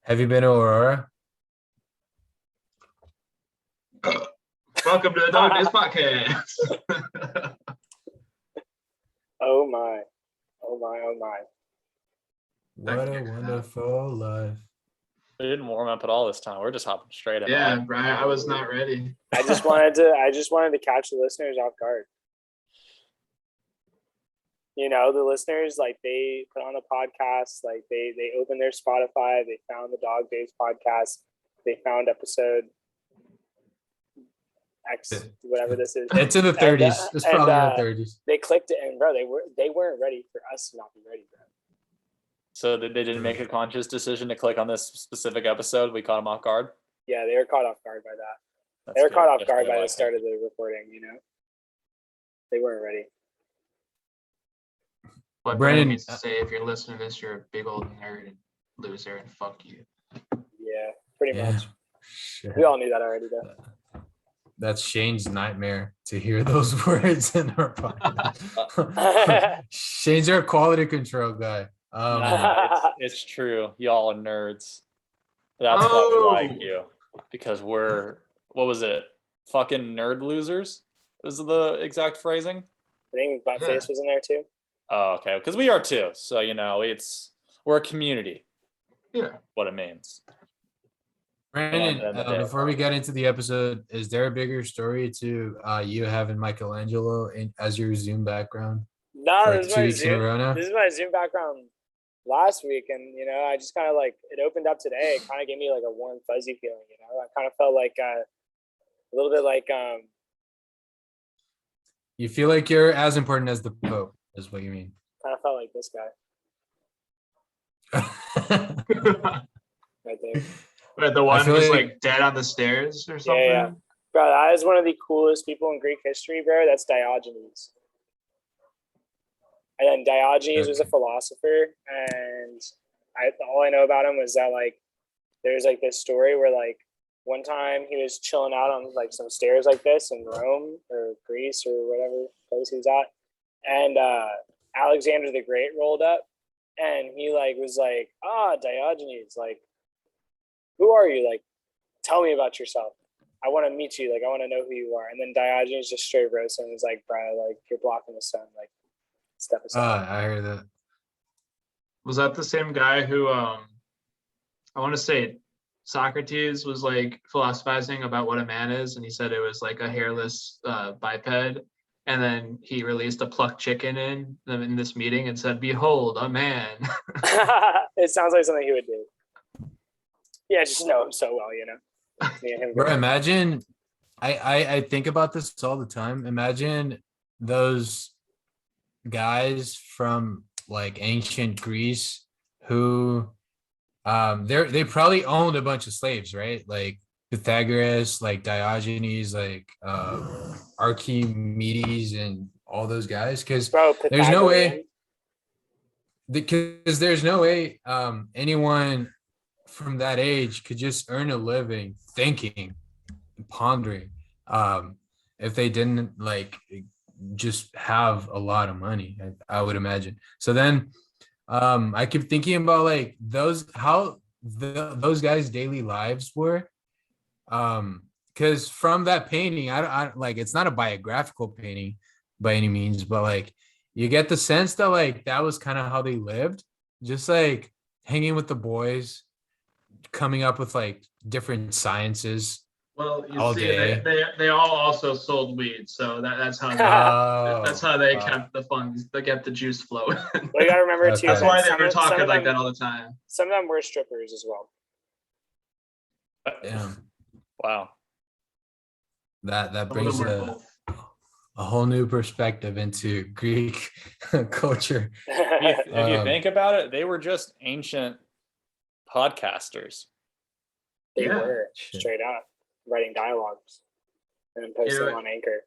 Have you been to Aurora? Welcome to the Dog Days podcast. Oh my. Oh my, oh my. What a wonderful life. We didn't warm up at all this time. We're just hopping straight in. Yeah, Brian, I was not ready. I just wanted to catch the listeners off guard. You know, the listeners, like, they put on a podcast, like they opened their Spotify, they found the Dog Days podcast, they found episode X, whatever this is. It's in the 30s. It's probably in the 30s. They clicked it, and bro, they weren't ready for us to not be ready, bro. So they didn't make a conscious decision to click on this specific episode. We caught them off guard. Yeah, they were caught off guard by that. That's They were good. caught off That's guard what I by the like. start of the recording, you know? They weren't ready. What Brandon- Brandon needs to say, if you're listening to this, you're a big old nerd and loser, and fuck you. Yeah, pretty Yeah. much. Shit. We all knew that already, though. That's Shane's nightmare to hear those words in our podcast. Shane's our quality control guy. It's true. Y'all are nerds. That's why Oh. we like you. Because we're, what was it? Fucking nerd losers? Was the exact phrasing? I think Buttface was in there, too. Oh, okay. Because we are too. So, you know, we're a community. Yeah. What it means. Brandon, Yeah, the day. before we get into the episode, is there a bigger story to you having Michelangelo as your Zoom background? No, For this is 2 my weeks in a row now? This is my Zoom background last week, and you know, I just kind of like it opened up today. It kind of gave me like a warm, fuzzy feeling. You know, I kind of felt like a little bit like You feel like you're as important as the Pope, is what you mean. kind of felt like this guy right there. But the one feel who's like- like dead on the stairs or something. Yeah. Bro, that is one of the coolest people in Greek history, bro. That's Diogenes. And then Diogenes was a philosopher, and all I know about him was that like there's like this story where like one time he was chilling out on like some stairs like this in Rome or Greece or whatever place he was at, and Alexander the Great rolled up, and he like was like, Diogenes, like, who are you? Like, tell me about yourself. I want to meet you. Like, I want to know who you are. And then Diogenes just straight roasted and was like, bro, like, you're blocking the sun. Like, step aside. I heard that. Was that the same guy who I want to say Socrates was like philosophizing about what a man is, and he said it was like a hairless biped, and then he released a plucked chicken in this meeting and said, "Behold, a man." It sounds like something he would do. Yeah, I just know him so well, you know. Me and him. Bro, imagine, I think about this all the time. Imagine those guys from like ancient Greece who they probably owned a bunch of slaves, right? Like Pythagoras, like Diogenes, like Archimedes, and all those guys. Because Bro, there's no Pythagorean. way anyone from that age could just earn a living thinking and pondering if they didn't like just have a lot of money. I would imagine. So then I keep thinking about like those guys' daily lives were, because from that painting, I like, it's not a biographical painting by any means, but like you get the sense that like that was kind of how they lived, just like hanging with the boys, coming up with like different sciences. Well, you All see, day. they all also sold weed, so that's how they kept the funds, they kept the juice flowing. But you gotta remember too. Okay. That's that why they some were of- some talking of like them- that all the time. Some of them were strippers as well. Damn, Wow. that Some of brings them were both. a whole new perspective into Greek culture. If you Um, think about it, they were just ancient podcasters. They Yeah. were Shit. straight out writing dialogues and then posting Yeah. them on Anchor.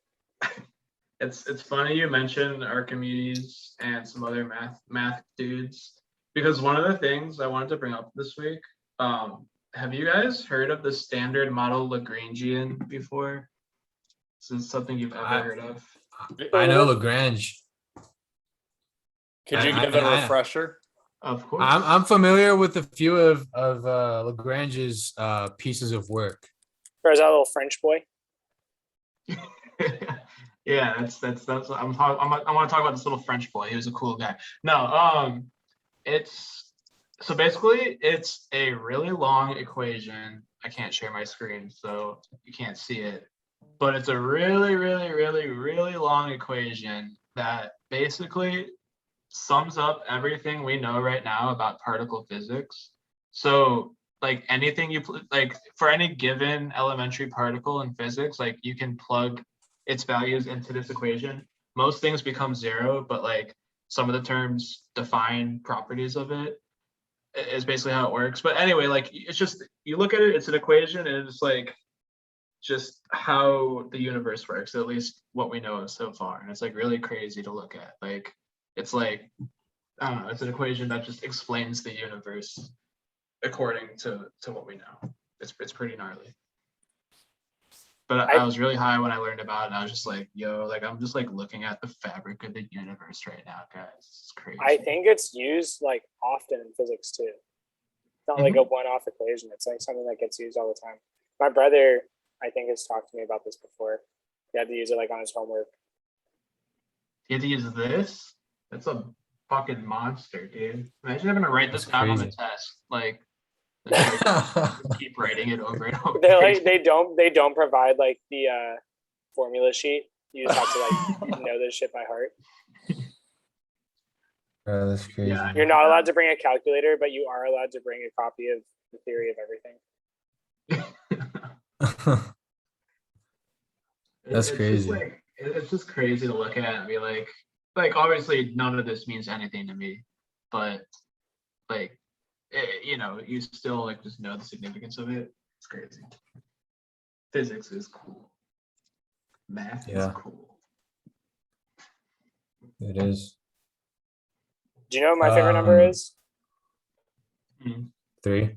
It's funny you mentioned Archimedes and some other math dudes, because one of the things I wanted to bring up this week, have you guys heard of the standard model Lagrangian before? Is this something you've ever heard of? I know Lagrange. Could you I- give it a I- refresher? Of course. I'm familiar with a few of Lagrange's pieces of work. Or is that a little French boy? Yeah, that's I want to talk about this little French boy. He was a cool guy. No, it's so basically it's a really long equation. I can't share my screen, so you can't see it. But it's a really, really, really, really long equation that basically sums up everything we know right now about particle physics. So like anything like for any given elementary particle in physics, like you can plug its values into this equation. Most things become zero, but like some of the terms define properties of it is basically how it works. But anyway, like it's just you look at it, it's an equation, and it's like just how the universe works, at least what we know so far. And it's like really crazy to look at. Like it's like I don't know, it's an equation that just explains the universe according to what we know. It's pretty gnarly. But I was really high when I learned about it, and I was just like, yo, like I'm just like looking at the fabric of the universe right now, guys. It's crazy. I think it's used like often in physics too. It's not like a one-off equation. It's like something that gets used all the time. My brother, I think, has talked to me about this before. He had to use it like on his homework. You had to use this? That's a fucking monster, dude. Imagine having to write this down on the test. Like keep writing it over and over. They don't provide like the formula sheet. You just have to like know this shit by heart. Bro, that's crazy. Yeah. You're not allowed to bring a calculator, but you are allowed to bring a copy of the theory of everything. That's crazy. It's just crazy to look at and be like obviously none of this means anything to me, but like you know, you still like just know the significance of it. It's crazy. Physics is cool. Math is cool. It is. Do you know what my favorite number is? 3.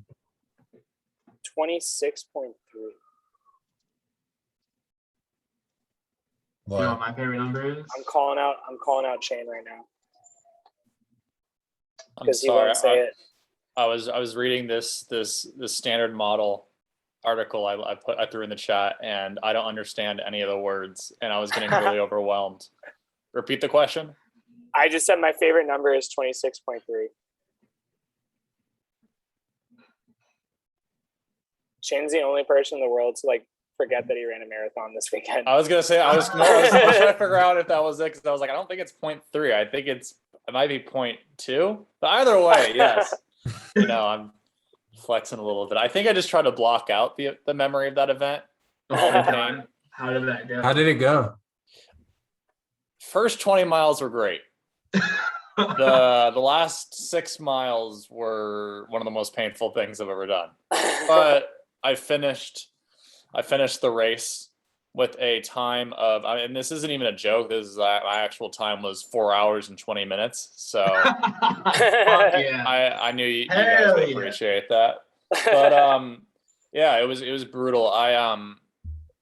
26.3. You know what my favorite number is? I'm calling out Shane right now. Because he won't say it. I was reading this standard model article I threw in the chat, and I don't understand any of the words, and I was getting really overwhelmed. Repeat the question. I just said my favorite number is 26.3. Shane's the only person in the world to like forget that he ran a marathon this weekend. I was gonna say I was trying to figure out if that was it, because I was like, I don't think it's 0.3. I think it might be 0.2. But either way, yes. You know, I'm flexing a little bit. I think I just tried to block out the memory of that event. How did that go? How did it go? First 20 miles were great. The last 6 miles were one of the most painful things I've ever done. But I finished the race with a time of, and this isn't even a joke. This is my actual time was 4 hours and 20 minutes. So yeah. I knew you guys would appreciate that. But yeah, it was brutal.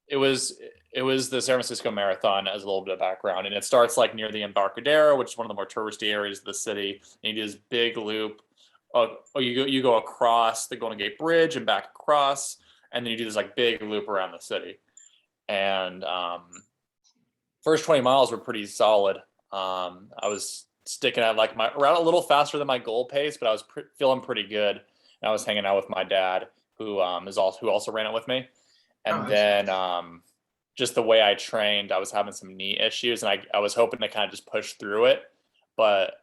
It was the San Francisco Marathon, as a little bit of background, and it starts like near the Embarcadero, which is one of the more touristy areas of the city. And you do this big loop. You go across the Golden Gate Bridge and back across, and then you do this like big loop around the city. And first 20 miles were pretty solid. I was sticking at like around a little faster than my goal pace, but I was feeling pretty good. And I was hanging out with my dad, who also ran it with me. And then just the way I trained, I was having some knee issues, and I was hoping to kind of just push through it. But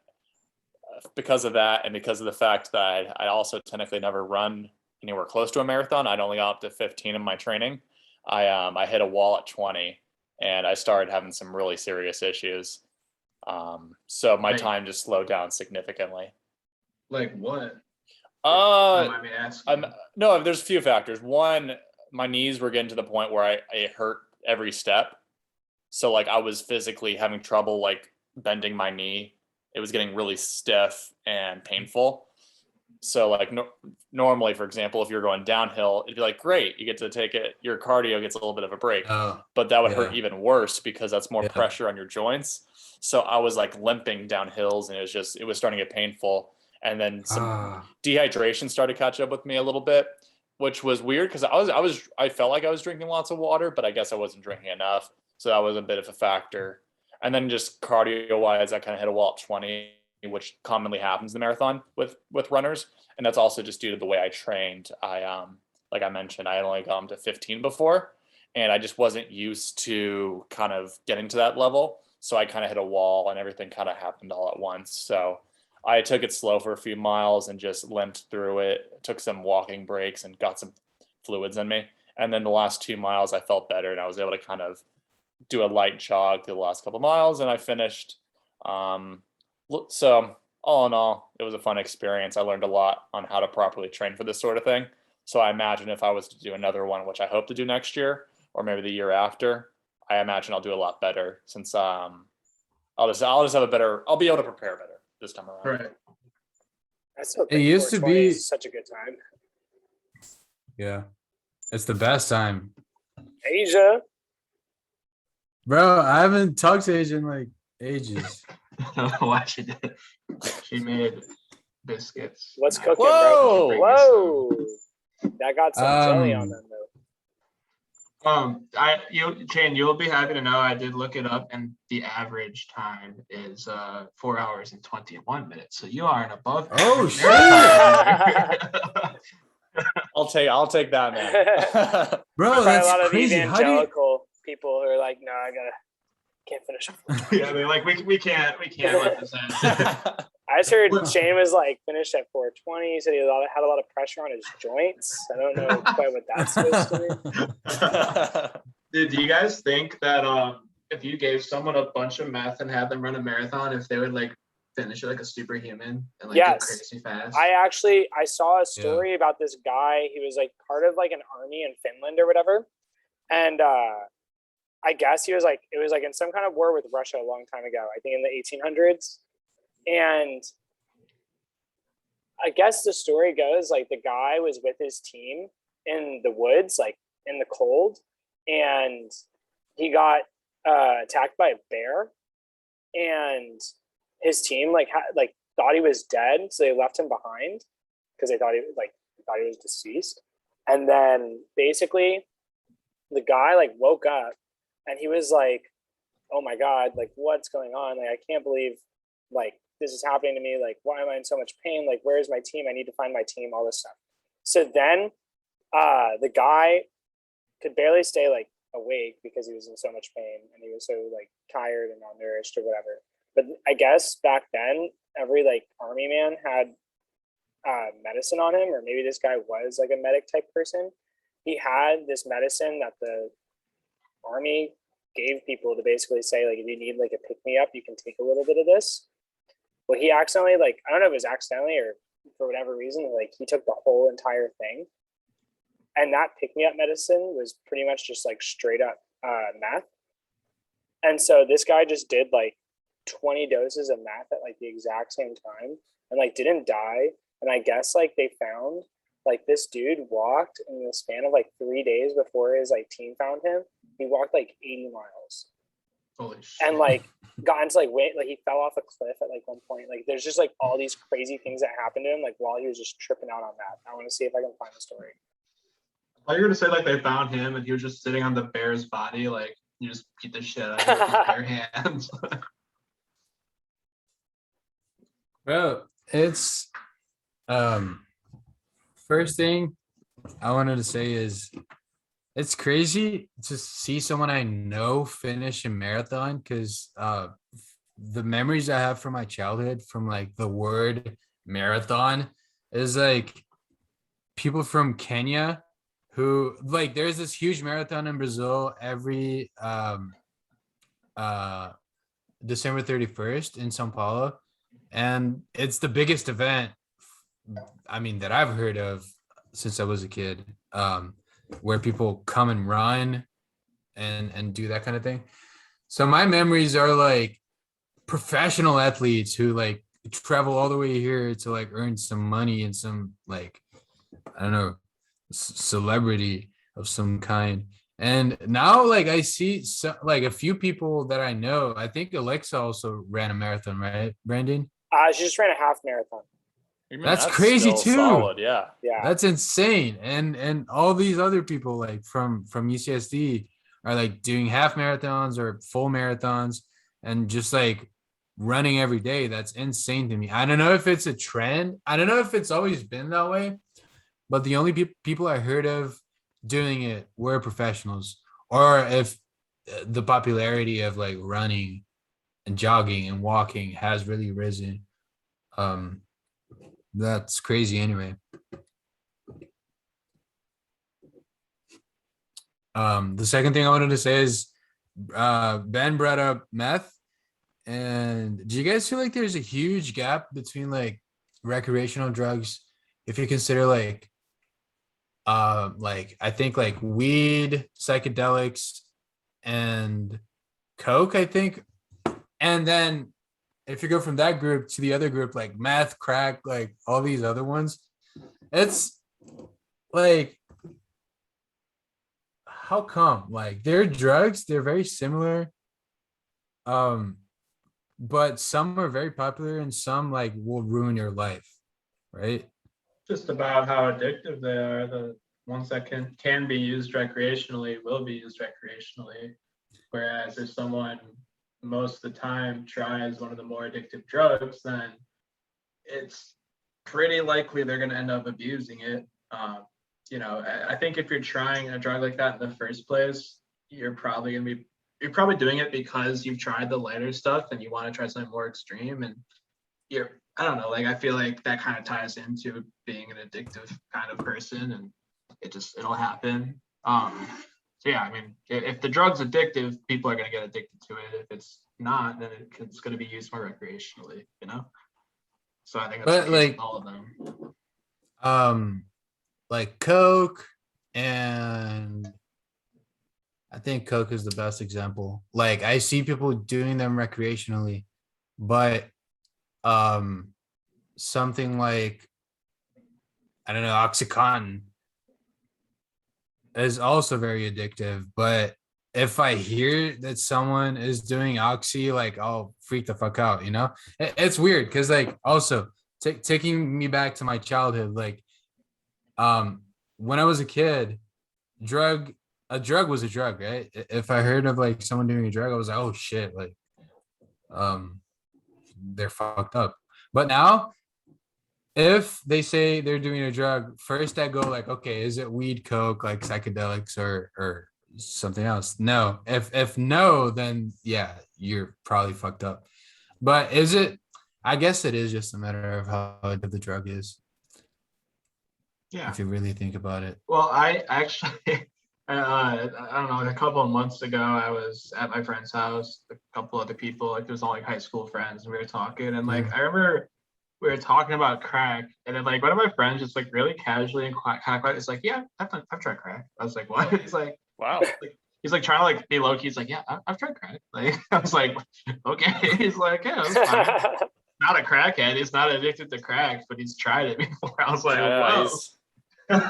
because of that, and because of the fact that I also technically never run anywhere close to a marathon, I'd only got up to 15 in my training. I hit a wall at 20, and I started having some really serious issues. So my time just slowed down significantly. Like what? No, there's a few factors. One, my knees were getting to the point where I hurt every step. So like I was physically having trouble like bending my knee. It was getting really stiff and painful. So like normally, for example, if you're going downhill, it'd be like, great, you get to take it, your cardio gets a little bit of a break. But that would hurt even worse because that's more pressure on your joints. So I was like limping down hills, and it was starting to get painful. and then some dehydration started to catch up with me a little bit, which was weird because I felt like I was drinking lots of water, but I guess I wasn't drinking enough. So that was a bit of a factor. And then just cardio wise, I kind of hit a wall at 20, which commonly happens in the marathon with runners. And that's also just due to the way I trained. Like I mentioned, I had only gone to 15 before, and I just wasn't used to kind of getting to that level. So I kind of hit a wall and everything kind of happened all at once. So I took it slow for a few miles and just limped through it, took some walking breaks and got some fluids in me. And then the last 2 miles, I felt better and I was able to kind of do a light jog through the last couple of miles, and I finished. So all in all, it was a fun experience. I learned a lot on how to properly train for this sort of thing. So I imagine if I was to do another one, which I hope to do next year or maybe the year after, I imagine I'll do a lot better since I'll just have a better, I'll be able to prepare better this time around. Right. It used to be such a good time. Yeah, it's the best time. Asia. Bro, I haven't talked to Asia in like ages. I don't know why she did. She made biscuits. What's cooking, Whoa! bro? Whoa! That got some jelly on them though. Shane, you'll be happy to know I did look it up, and the average time is 4 hours and 21 minutes. So you are an above. Oh shit! I'll take that, man. Bro, Probably that's a lot of crazy. How do you, evangelical people who are like, no, can't finish it. Yeah, they're like, we can't let this end. I just heard Shane was like finished at 420. He said he had a lot of pressure on his joints. I don't know quite what that's supposed to be. Dude, do you guys think that if you gave someone a bunch of meth and had them run a marathon, if they would like finish it like a superhuman and like go crazy fast? I saw a story about this guy. He was like part of like an army in Finland or whatever, and I guess it was like in some kind of war with Russia a long time ago. I think in the 1800s. And I guess the story goes like the guy was with his team in the woods, like in the cold, and he got attacked by a bear, and his team thought he was dead, so they left him behind because they thought he was deceased. And then basically the guy like woke up and he was like, oh my God, like what's going on? Like I can't believe like this is happening to me. Like, why am I in so much pain? Like, where's my team? I need to find my team, all this stuff. So then the guy could barely stay like awake because he was in so much pain and he was so like tired and malnourished or whatever. But I guess back then, every like army man had medicine on him, or maybe this guy was like a medic type person. He had this medicine that the army gave people to basically say, like, if you need like a pick me up, you can take a little bit of this. Well, he accidentally, like, I don't know if it was accidentally or for whatever reason, like he took the whole entire thing. And that pick me up medicine was pretty much just like straight up meth. And so this guy just did like 20 doses of meth at like the exact same time and like didn't die. And I guess like they found like this dude walked in the span of like 3 days before his like team found him. He walked like 80 miles. Holy shit. And like got into like he fell off a cliff at like one point. Like there's just like all these crazy things that happened to him like while he was just tripping out on that. I want to see if I can find the story. I thought you were gonna say like they found him and he was just sitting on the bear's body, like you just beat the shit out of him with his bare hands. Bro, it's first thing I wanted to say is it's crazy to see someone I know finish a marathon because the memories I have from my childhood from like the word marathon is like people from Kenya who like there's this huge marathon in Brazil every December 31st in São Paulo, and it's the biggest event I mean that I've heard of since I was a kid, where people come and run and do that kind of thing. So my memories are like professional athletes who like travel all the way here to like earn some money and some like I don't know celebrity of some kind. And now like I see like a few people that I know. I think Alexa also ran a marathon, right, Brandon? She just ran a half marathon. Even That's crazy still too. Solid, yeah. Yeah. That's insane. And all these other people like from UCSD are like doing half marathons or full marathons and just like running every day. That's insane to me. I don't know if it's a trend. I don't know if it's always been that way, but the only people I heard of doing it were professionals, or if the popularity of like running and jogging and walking has really risen. That's crazy anyway. The second thing I wanted to say is Ben brought up meth. And do you guys feel like there's a huge gap between like recreational drugs if you consider like I think like weed, psychedelics, and coke, I think. And then if you go from that group to the other group, like meth, crack, like all these other ones, it's like, how come? Like they're drugs, they're very similar. But some are very popular and some like will ruin your life, right? Just about how addictive they are. The ones that can be used recreationally will be used recreationally. Whereas if someone most of the time tries one of the more addictive drugs, then it's pretty likely they're going to end up abusing it. I think if you're trying a drug like that in the first place, you're probably doing it because you've tried the lighter stuff and you want to try something more extreme. And I don't know, like I feel like that kind of ties into being an addictive kind of person, and it'll happen. So yeah, I mean, if the drug's addictive, people are going to get addicted to it. If it's not, then it's going to be used more recreationally, So I think that's like all of them. Like coke, and I think coke is the best example. Like I see people doing them recreationally, but something like, I don't know, Oxycontin is also very addictive. But if I hear that someone is doing oxy, like I'll freak the fuck out, It's weird because like also taking me back to my childhood, like when I was a kid, a drug was a drug, right? If I heard of like someone doing a drug, I was like, oh shit, like they're fucked up. But now if they say they're doing a drug, first I go like, okay, is it weed, coke, like psychedelics, or something else? No. If no, then yeah, you're probably fucked up. But is it? I guess it is just a matter of how good the drug is. Yeah. If you really think about it. Well, I actually, I don't know, a couple of months ago, I was at my friend's house, a couple other people, like there's all like high school friends, and we were talking, and like I remember we were talking about crack, and then like one of my friends just like really casually and kind of quiet is like, yeah, I've tried crack. I was like, what? He's like, wow. He's like trying to like be low key. He's like, yeah, I've tried crack. Like I was like, okay. He's like, yeah, that's fine. Not a crackhead. He's not addicted to crack, but he's tried it before. I was like, wow.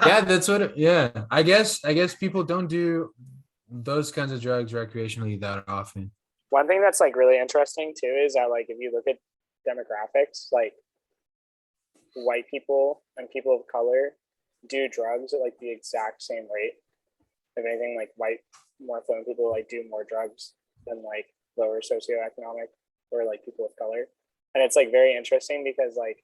Yeah, that's what. Yeah, I guess people don't do those kinds of drugs recreationally that often. One thing that's like really interesting too is that like if you look at demographics, like white people and people of color do drugs at like the exact same rate. If anything, like white, more affluent people like do more drugs than like lower socioeconomic or like people of color. And it's like very interesting because like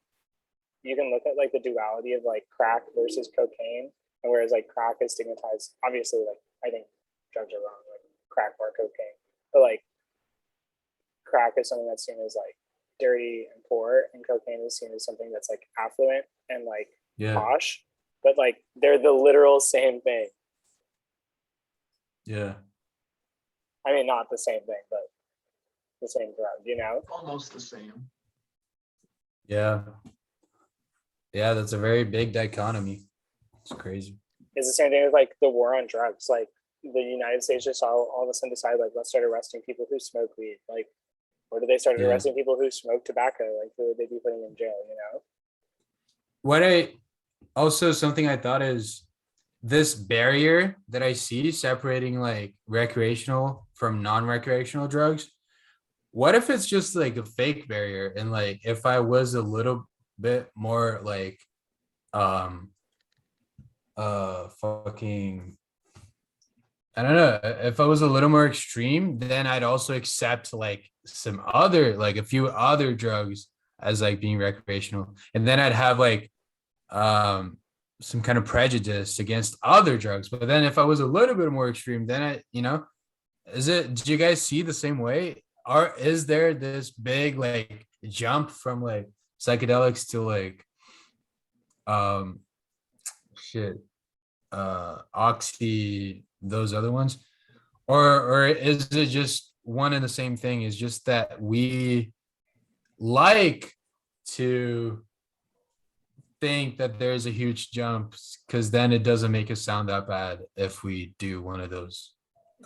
you can look at like the duality of like crack versus cocaine, and whereas like crack is stigmatized, obviously like I think drugs are wrong, like crack or cocaine, but like crack is something that's seen as like dirty and poor, and cocaine is seen as something that's like affluent and like posh, but like they're the literal same thing. Yeah. I mean, not the same thing, but the same drug, Almost the same. Yeah. Yeah, that's a very big dichotomy. It's crazy. It's the same thing with like the war on drugs. Like the United States just all of a sudden decided like, let's start arresting people who smoke weed. Like, or do they start arresting people who smoke tobacco? Like, who would they be putting in jail, Something I thought is this barrier that I see separating like recreational from non-recreational drugs. What if it's just like a fake barrier? And like, if I was a little bit more like fucking, I don't know, if I was a little more extreme, then I'd also accept like some other, like a few other drugs as like being recreational, and then I'd have like some kind of prejudice against other drugs. But then if I was a little bit more extreme, then do you guys see the same way? Is there this big like jump from like psychedelics to like um shit oxy, those other ones, or is it just one and the same thing? Is just that we like to think that there's a huge jump, because then it doesn't make us sound that bad if we do one of those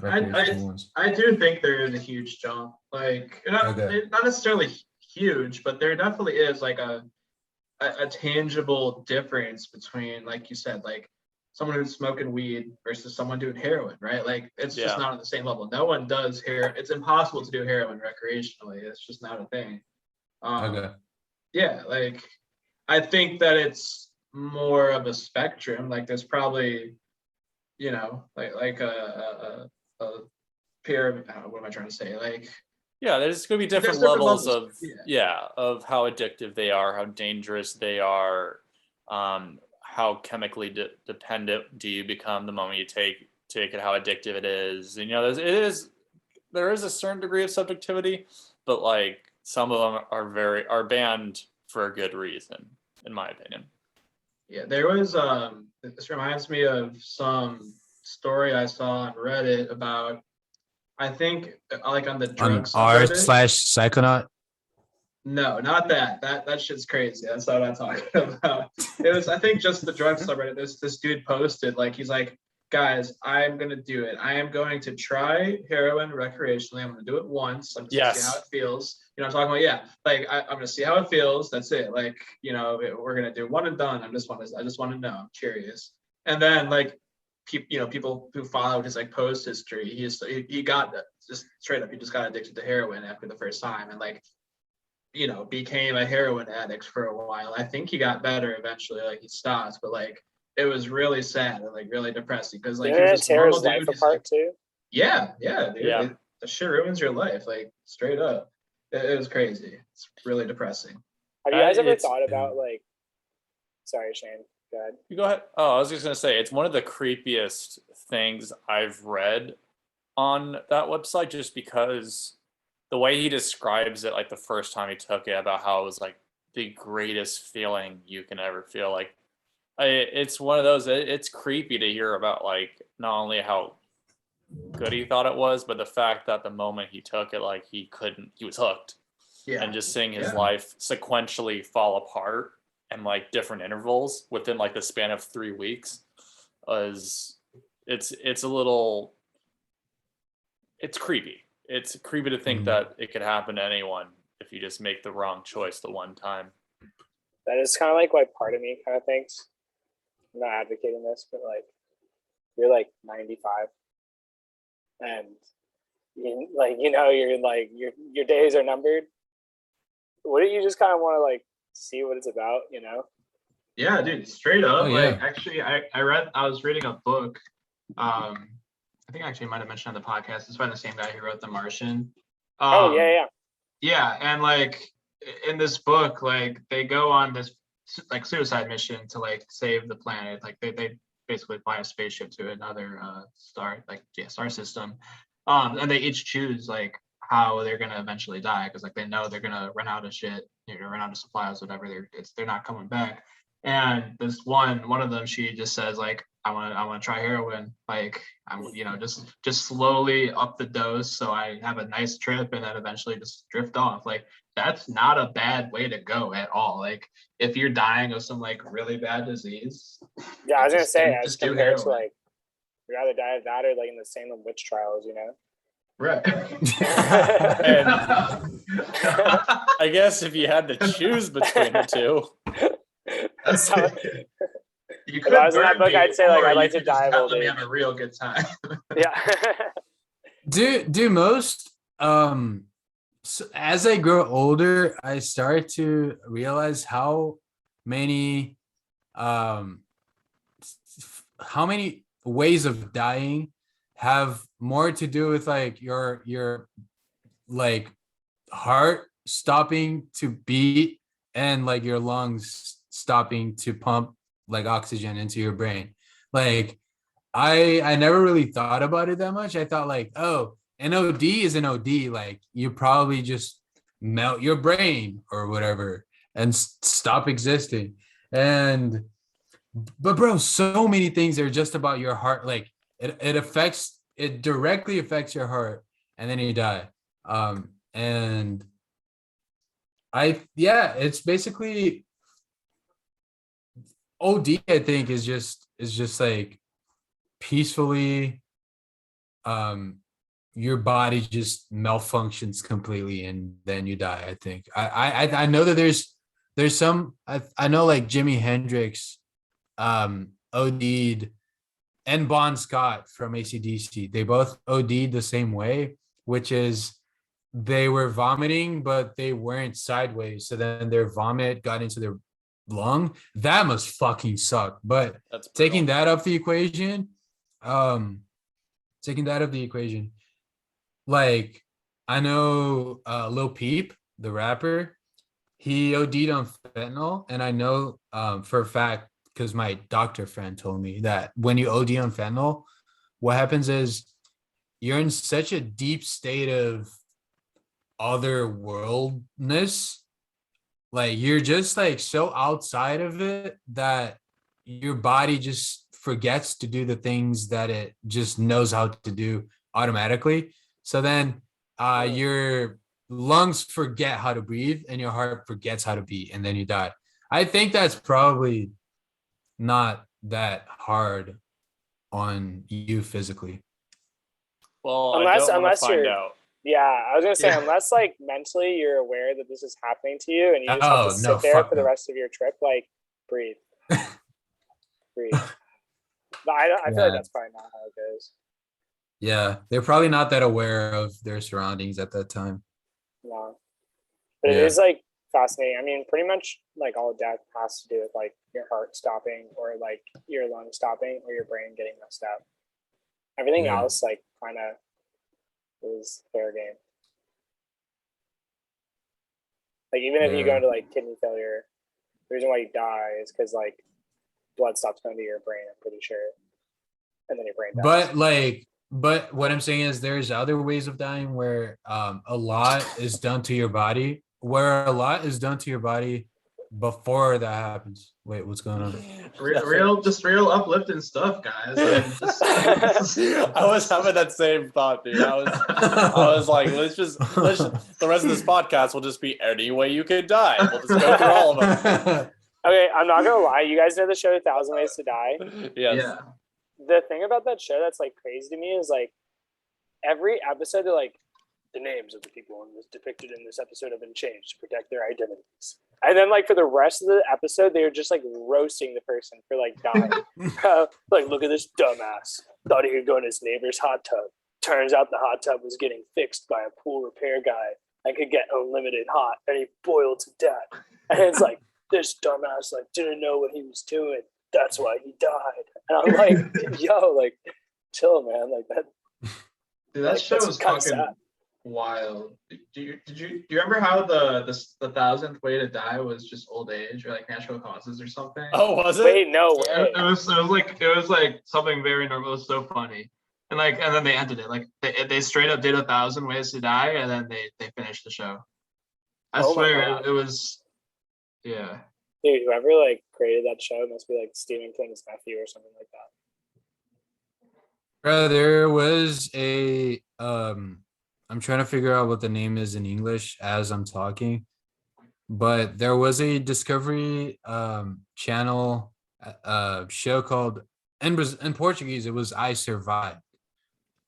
recreational ones. I do think there is a huge jump. Like not necessarily huge, but there definitely is like a tangible difference between, like you said, like someone who's smoking weed versus someone doing heroin, right? Like it's just not on the same level. No one does heroin. It's impossible to do heroin recreationally. It's just not a thing. Yeah, like I think that it's more of a spectrum. Like there's probably, like a pyramid. What am I trying to say? Like, yeah, there's going to be different levels of of how addictive they are, how dangerous they are, how chemically dependent do you become the moment you take it, how addictive it is. And, there is a certain degree of subjectivity, but like some of them are banned for a good reason, in my opinion. Yeah, there was this reminds me of some story I saw on Reddit about, I think like on the drug r/psychonaut. No, not that. That shit's crazy. That's not what I'm talking about. It was, I think, just the drug subreddit. This dude posted, like, he's like, guys, I'm gonna do it. I am going to try heroin recreationally. I'm gonna do it once. I'm gonna see how it feels. I'm talking about, like I'm gonna see how it feels. That's it. Like, we're gonna do one and done. I just want to know. I'm curious. And then like people who followed his like post history, he got just straight up, he just got addicted to heroin after the first time, and like became a heroin addict for a while. I think he got better eventually, like he stopped, but like it was really sad and like really depressing because like it tears his life apart too. Yeah, dude, the shit ruins your life, like straight up. It was crazy. It's really depressing. Have you guys ever thought about like? Sorry, Shane. Go ahead. You go ahead. Oh, I was just gonna say it's one of the creepiest things I've read on that website, just because the way he describes it, like the first time he took it, about how it was like the greatest feeling you can ever feel. Like it's one of those. It's creepy to hear about, like, not only how good he thought it was, but the fact that the moment he took it, like he was hooked. Yeah. And just seeing his life sequentially fall apart and like different intervals within like the span of 3 weeks it's creepy. It's creepy to think that it could happen to anyone if you just make the wrong choice the one time. That is kind of like what part of me kind of thinks. I'm not advocating this, but like you're like 95 and you're like your days are numbered. Wouldn't you just kind of want to like see what it's about, Yeah, dude, straight up. Like actually I was reading a book. I think I actually might have mentioned on the podcast. It's by the same guy who wrote The Martian. Yeah, and like in this book, like they go on this like suicide mission to like save the planet. Like they basically fly a spaceship to another star system. And they each choose like how they're gonna eventually die, because like they know they're gonna run out of shit, run out of supplies, whatever. They're not coming back. And this one of them, she just says like, I want to try heroin. Like I'm, just slowly up the dose so I have a nice trip and then eventually just drift off. Like that's not a bad way to go at all. Like if you're dying of some like really bad disease. Yeah, I was gonna say, as compared to like, you'd rather die of that or like in the Salem witch trials, Right. And I guess if you had to choose between the two. If I was in that book, I'd say like I'd like to die of old age. Have a real good time. Yeah. do most so as I grow older, I start to realize how many um how many ways of dying have more to do with like your like heart stopping to beat and like your lungs stopping to pump like oxygen into your brain. Like I never really thought about it that much. I thought like, oh, an OD is an OD. Like you probably just melt your brain or whatever and stop existing. And but bro, so many things are just about your heart. Like it directly affects your heart, and then you die. And it's basically OD. I think is just like peacefully, your body just malfunctions completely, and then you die. I think I know that there's some I know like Jimi Hendrix OD'd, and Bon Scott from AC/DC. They both OD'd the same way, which is they were vomiting, but they weren't sideways. So then their vomit got into their lung. That must fucking suck. But That's taking brutal. that off the equation, taking that out of the equation, like I know Lil Peep, the rapper, he OD'd on fentanyl, and I know for a fact because my doctor friend told me that when you OD on fentanyl, what happens is you're in such a deep state of otherworldness, like you're just like so outside of it that your body just forgets to do the things that it just knows how to do automatically. So then your lungs forget how to breathe and your heart forgets how to beat, and then you die. I think that's probably not that hard on you physically. Well, Unless- I don't want unless to find you're- out. Yeah, I was gonna say, Yeah. unless like mentally you're aware that this is happening to you and you just have Oh, to no, sit there fuck for the no. rest of your trip, like breathe. Breathe. But I feel like Yeah. that's probably not how it goes. Yeah, they're probably not that aware of their surroundings at that time. No. But it Yeah. is like fascinating. I mean, pretty much like all death has to do with like your heart stopping or like your lungs stopping or your brain getting messed up. Everything Yeah. else like kind of is fair game. Like even if you go Yeah. into like kidney failure, the reason why you die is because like blood stops going to your brain, I'm pretty sure. And then your brain dies. But what I'm saying is there's other ways of dying where a lot is done to your body, before that happens. Wait, what's going on? Real uplifting stuff, guys. I was having that same thought, dude. I was like, let's just the rest of this podcast will just be any way you could die. We'll just go through all of them. Okay, I'm not gonna lie. You guys know the show 1,000 Ways to Die? Yes. Yeah. The thing about that show that's like crazy to me is like every episode they're like, the names of the people depicted in this episode have been changed to protect their identities. And then like for the rest of the episode, they were just like roasting the person for like dying. Like, look at this dumbass. Thought he could go in his neighbor's hot tub. Turns out the hot tub was getting fixed by a pool repair guy and could get unlimited hot, and he boiled to death. And it's like, this dumbass like didn't know what he was doing. That's why he died. And I'm like, yo, like, chill, man. Like that. Dude, that like, show that's was kinda fucking sad. wild. Do you remember how the 1,000th way to die was just old age or like natural causes or something? Oh, was it? Wait, no way. It was like something very normal. It was so funny. And then they ended it. Like they straight up did 1,000 ways to die, and then they finished the show. I Oh my swear God. it was, yeah. Dude, whoever like created that show must be like Stephen King's nephew or something like that. Bro, there was a I'm trying to figure out what the name is in English as I'm talking, but there was a Discovery channel show called in Portuguese it was I Survived.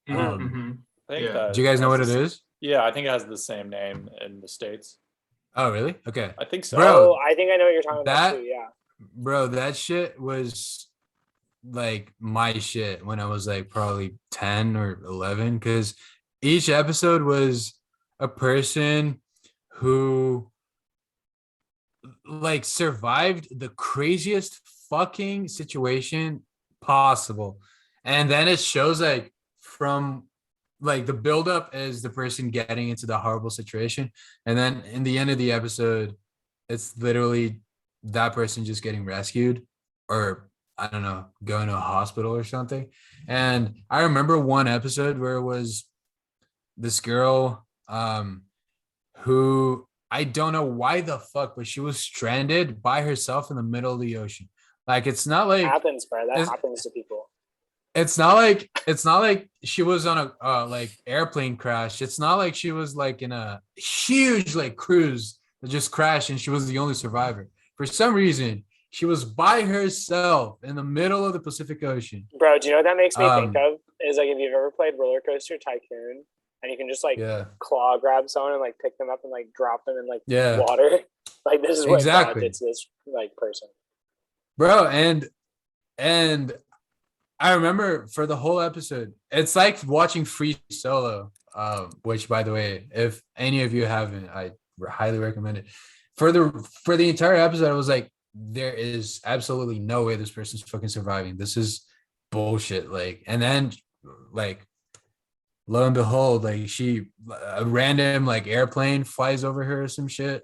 Mhm. I think Yeah. that Do you guys know has what it the- is? Yeah, I think it has the same name in the States. Oh, really? Okay. I think so. Bro, Oh, I think I know what you're talking that- about too. Yeah. Bro, that shit was like my shit when I was like probably 10 or 11, because each episode was a person who like survived the craziest fucking situation possible. And then it shows like from like the buildup is the person getting into the horrible situation. And then in the end of the episode, it's literally that person just getting rescued or I don't know, going to a hospital or something. And I remember one episode where it was this girl who I don't know why the fuck, but she was stranded by herself in the middle of the ocean. Like it's not like Happens, bro. That happens to people. it's not like she was on a like airplane crash. It's not like she was like in a huge like cruise that just crashed and she was the only survivor. For some reason, she was by herself in the middle of the Pacific Ocean. Bro, do you know what that makes me think of? Is like if you've ever played Roller Coaster Tycoon and you can just like claw grab someone and like pick them up and like drop them in like water. Like this is what God did to this like person. Bro, and I remember for the whole episode, it's like watching Free Solo, which by the way, if any of you haven't, I highly recommend it. For the entire episode, I was like, there is absolutely no way this person's fucking surviving. This is bullshit. Like, and then like lo and behold, like a random like airplane flies over her or some shit.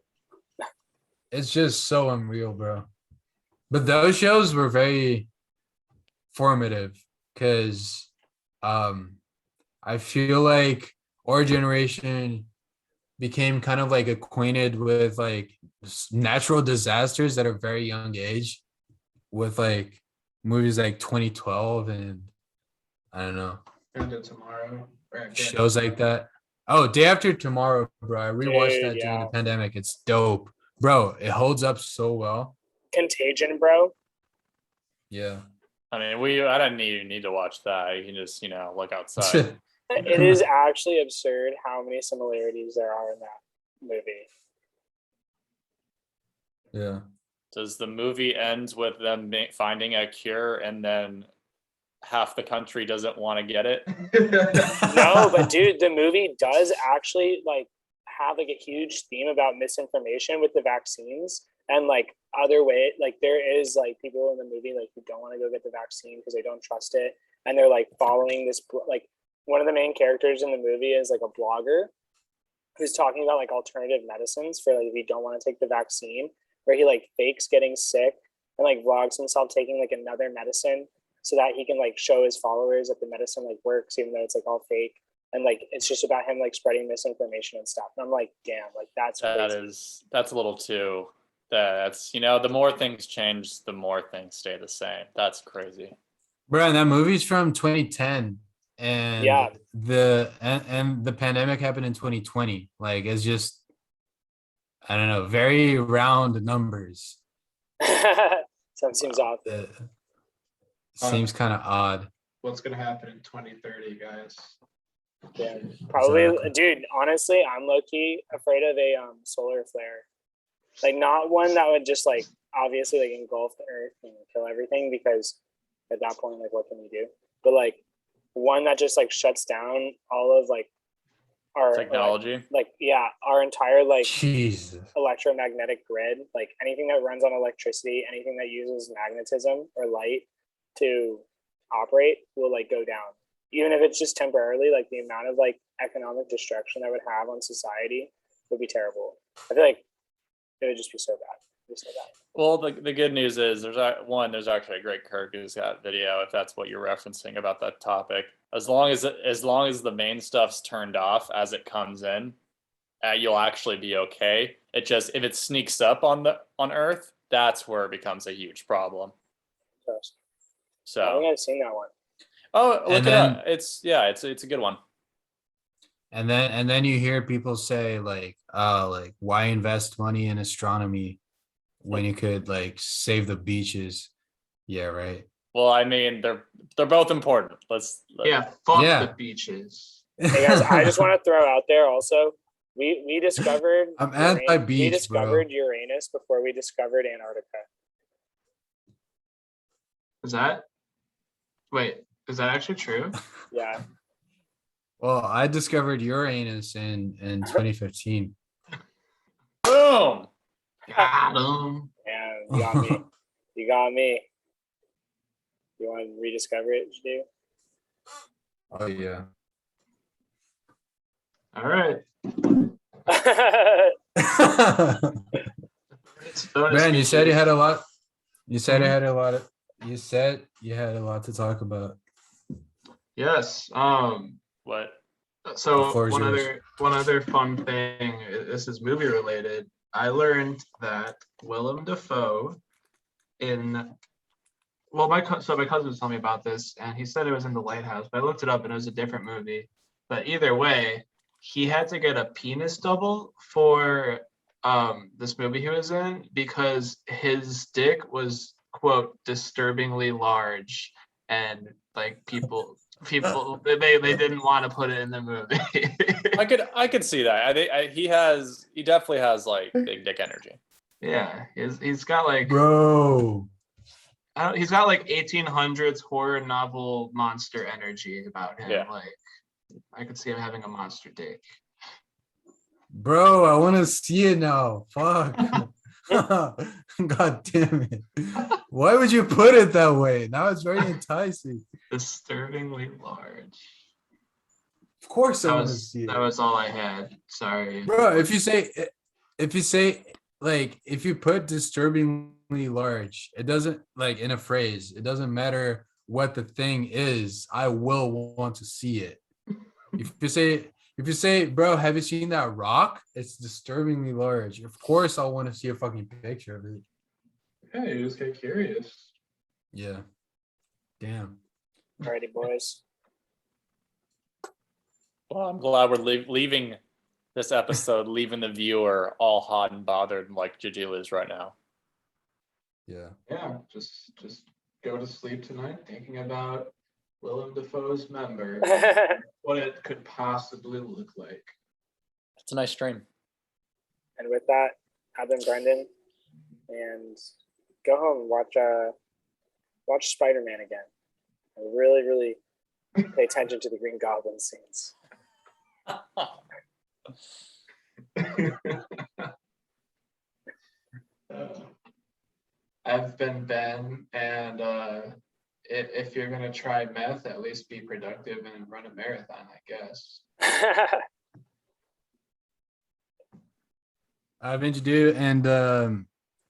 It's just so unreal, bro. But those shows were very formative because I feel like our generation became kind of like acquainted with like natural disasters at a very young age with like movies like 2012 and I don't know. End of Tomorrow. Shows like that. Oh, Day After Tomorrow, bro. I rewatched that during the pandemic. It's dope. Bro, it holds up so well. Contagion, bro. Yeah. I mean, I don't need to watch that. You can just, look outside. It is actually absurd how many similarities there are in that movie. Yeah. Does the movie end with them finding a cure and then half the country doesn't want to get it? No, but dude, the movie does actually like have like a huge theme about misinformation with the vaccines and like other way. Like there is like people in the movie like who don't want to go get the vaccine because they don't trust it, and they're like following this like one of the main characters in the movie is like a blogger who's talking about like alternative medicines for like if you don't want to take the vaccine, where he like fakes getting sick and like vlogs himself taking like another medicine so that he can like show his followers that the medicine like works even though it's like all fake. And like it's just about him like spreading misinformation and stuff. And I'm like, damn, like that's a little too. That's the more things change, the more things stay the same. That's crazy. Bro, that movie's from 2010. And the pandemic happened in 2020. Like it's just I don't know, very round numbers. That seems odd. Seems kind of odd. What's gonna happen in 2030, guys? Yeah, probably, dude. Honestly, I'm low-key afraid of a solar flare. Like, not one that would just like obviously like engulf the Earth and kill everything, because at that point, like, what can you do? But like one that just like shuts down all of like our technology, our entire like Jesus. Electromagnetic grid, like anything that runs on electricity, anything that uses magnetism or light to operate will like go down, even if it's just temporarily. Like the amount of like economic destruction that would have on society would be terrible. I feel like it would just be so bad. Well, the good news is there's actually a great Kirk who's got video, if that's what you're referencing about that topic. As long as the main stuff's turned off as it comes in, you'll actually be okay. It just, if it sneaks up on Earth, that's where it becomes a huge problem. So I think I've seen that one. Oh, look it up. It's a good one. And then you hear people say like why invest money in astronomy when you could like save the beaches? Yeah, right. Well, I mean, they're both important. Let's the beaches. Hey guys, I just want to throw out there also, we discovered I'm anti-beach. We discovered Uranus before we discovered Antarctica. Is that actually true? Yeah. Well, I discovered Uranus in 2015. Boom. Got 'em. Yeah, you got me. You got me. You want to rediscover it, Stu? Oh yeah. All right. Man, you said you had a lot. You said Mhm. I had a lot of. You said you had a lot to talk about. Yes. What? The So floor is one yours. other fun thing. This is movie related. I learned that Willem Defoe in my cousin was telling me about this, and he said it was in The Lighthouse, but I looked it up and it was a different movie. But either way, he had to get a penis double for this movie he was in because his dick was, quote, disturbingly large, and like people they didn't want to put it in the movie. I could see that. I think he definitely has like big dick energy. Yeah, he's got like Bro. he's got like 1800s horror novel monster energy about him. Yeah. Like I could see him having a monster dick. Bro, I want to see it now. Fuck. God damn it. Why would you put it that way? Now it's very enticing. Disturbingly large. Of course I want to see That it. was all I had. Sorry. Bro, if you say like if you put disturbingly large, it doesn't like in a phrase, it doesn't matter what the thing is, I will want to see it. If you say, bro, have you seen that rock? It's disturbingly large. Of course I'll want to see a fucking picture of it. Yeah, you just get curious. Yeah. Damn. Alrighty, boys. Well, I'm glad we're leaving this episode, leaving the viewer all hot and bothered like Gigi is right now. Yeah. Yeah, just go to sleep tonight thinking about Willem Dafoe's member, what it could possibly look like. It's a nice stream. And with that, I've been Brendan, and go home and watch Spider-Man again. And really, really pay attention to the Green Goblin scenes. I've been Ben, and if you're gonna try meth, at least be productive and run a marathon, I guess. I've been to do, and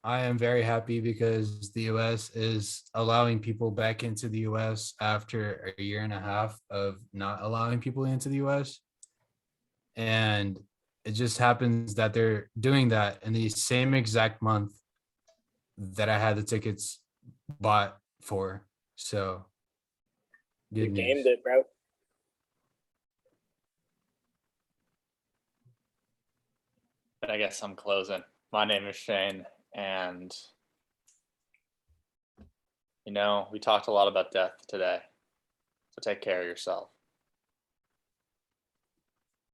I am very happy because the US is allowing people back into the US after a year and a half of not allowing people into the US. And it just happens that they're doing that in the same exact month that I had the tickets bought for. So You good gamed news. it, bro. I guess I'm closing. My name is Shane, and we talked a lot about death today. So take care of yourself.